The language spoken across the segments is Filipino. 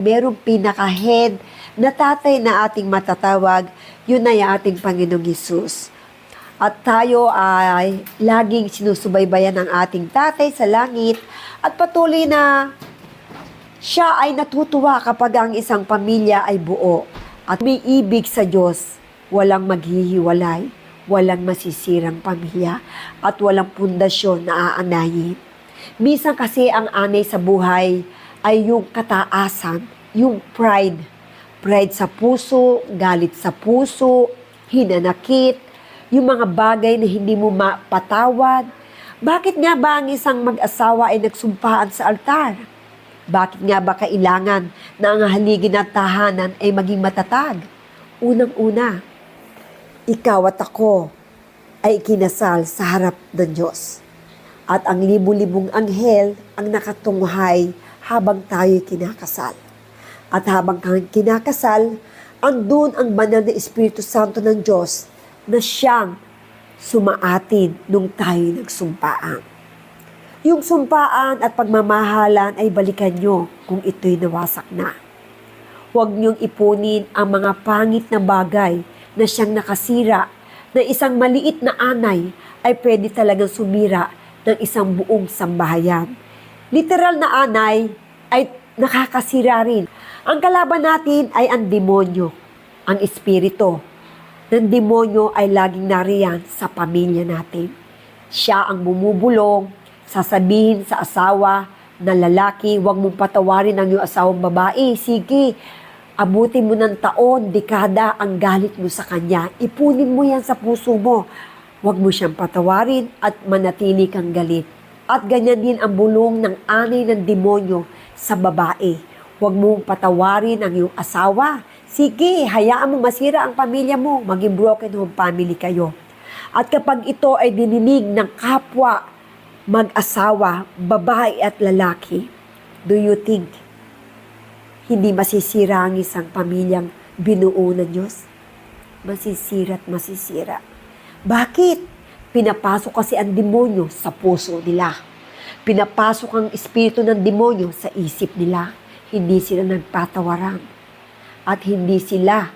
merong pinaka-head na tatay na ating matatawag, yun ay ating Panginoong Hesus. At tayo ay laging sinusubaybayan ng ating tatay sa langit at patuloy na siya ay natutuwa kapag ang isang pamilya ay buo at may ibig sa Diyos, walang maghihiwalay, walang masisirang pamilya at walang pundasyon na aanayin. Minsan kasi ang anay sa buhay ay yung kataasan, yung pride. Pride sa puso, galit sa puso, hinanakit, yung mga bagay na hindi mo mapatawad. Bakit nga ba ang isang mag-asawa ay nagsumpaan sa altar? Bakit nga ba kailangan na ang haligi ng tahanan ay maging matatag? Unang-una, ikaw at ako ay ikinasal sa harap ng Diyos. At ang libu-libong anghel ang nakatunghay habang tayo'y kinakasal. At habang kinakasal, andun ang banal na Espiritu Santo ng Diyos na siyang sumaatin nung tayo'y nagsumpaan. Yung sumpaan at pagmamahalan ay balikan nyo kung ito'y nawasak na. Huwag niyong ipunin ang mga pangit na bagay na siyang nakasira na isang maliit na anay ay pwede talagang sumira ng isang buong sambahayan. Literal na anay ay nakakasira rin. Ang kalaban natin ay ang demonyo, ang espiritu. Ng demonyo ay laging nariyan sa pamilya natin. Siya ang bumubulong, sasabihin sa asawa na lalaki, huwag mong patawarin ang iyong asawang babae. Sige, abutin mo ng taon, dekada ang galit mo sa kanya. Ipunin mo yan sa puso mo. Huwag mo siyang patawarin at manatili kang galit. At ganyan din ang bulong ng anay ng demonyo sa babae. Huwag mong patawarin ang iyong asawa. Sige, hayaan mo masira ang pamilya mo. Maging broken home family kayo. At kapag ito ay dininig ng kapwa mag-asawa, babae at lalaki, do you think hindi masisira ang isang pamilyang binuo ng Diyos? Masisira at masisira. Bakit? Pinapasok kasi ang demonyo sa puso nila. Pinapasok ang espiritu ng demonyo sa isip nila. Hindi sila nagpatawaran. At hindi sila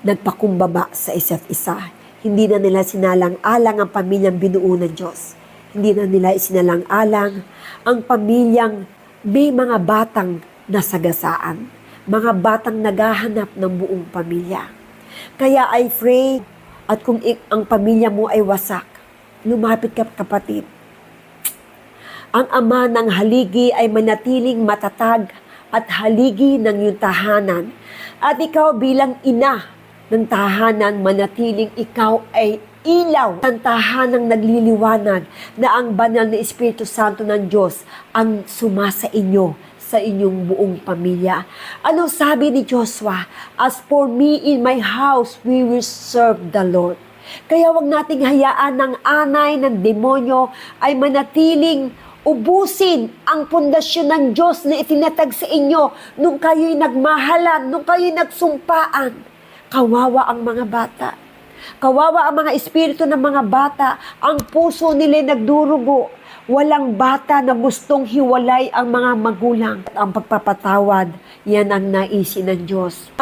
nagpakumbaba sa isa't isa. Hindi na nila sinalang-alang ang pamilyang binuo ng Diyos. Hindi na nila isinalang-alang ang pamilyang may mga batang nasagasaan. Mga batang naghahanap ng buong pamilya. Kaya I pray, at kung ang pamilya mo ay wasak, lumapit ka kapatid. Ang ama ng haligi ay manatiling matatag at haligi ng iyong tahanan. At ikaw bilang ina ng tahanan, manatiling ikaw ay ilaw ng tahanang nagliliwanag na ang banal na Espiritu Santo ng Diyos ang sumasa inyo sa inyong buong pamilya. Ano sabi ni Joshua? As for me in my house, we will serve the Lord. Kaya wag nating hayaan ng anay ng demonyo ay manatiling ubusin ang pundasyon ng Diyos na itinatag sa inyo nung kayo'y nagmahalan, nung kayo'y nagsumpaan. Kawawa ang mga bata. Kawawa ang mga espiritu ng mga bata. Ang puso nila nagdurugo. Walang bata na gustong hiwalay ang mga magulang. Ang pagpapatawad, yan ang naisin ng Diyos.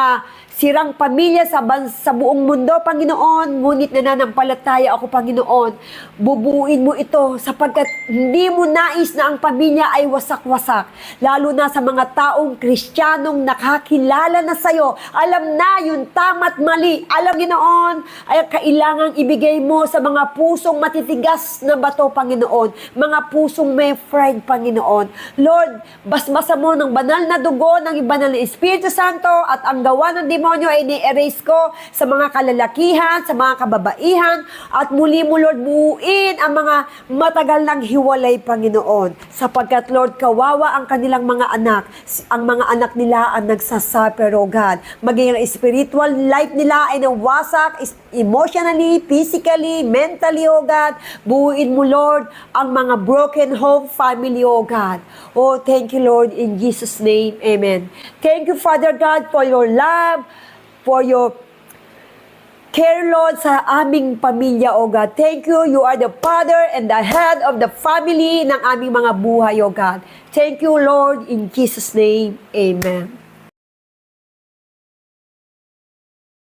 Sirang pamilya sa buong mundo, Panginoon, ngunit nananampalataya ako, Panginoon. Bubuin mo ito sapagkat hindi mo nais na ang pamilya ay wasak-wasak. Lalo na sa mga taong Kristiyanong nakakilala na sa'yo. Alam na yung tama at mali. Alam, Panginoon, ay kailangang ibigay mo sa mga pusong matitigas na bato, Panginoon. Mga pusong may pride, Panginoon. Lord, basbasa mo ng banal na dugo ng banal na Espiritu Santo at ang gawa ng demonyo ay ni-erase ko sa mga kalalakihan, sa mga kababaihan, at muli mo, Lord, buuin ang mga matagal ng hiwalay, Panginoon. Sapagkat, Lord, kawawa ang kanilang mga anak. Ang mga anak nila ang nagsasuffer, O God. Maging ang spiritual life nila ay nawasak, emotionally, physically, mentally, O God. Buuin mo, Lord, ang mga broken home family, O God. Oh, thank you, Lord, in Jesus' name. Amen. Thank you, Father God, for your love, for your care, Lord, sa aming pamilya, O God. Thank you. You are the father and the head of the family ng aming mga buhay, O God. Thank you, Lord, in Jesus' name. Amen.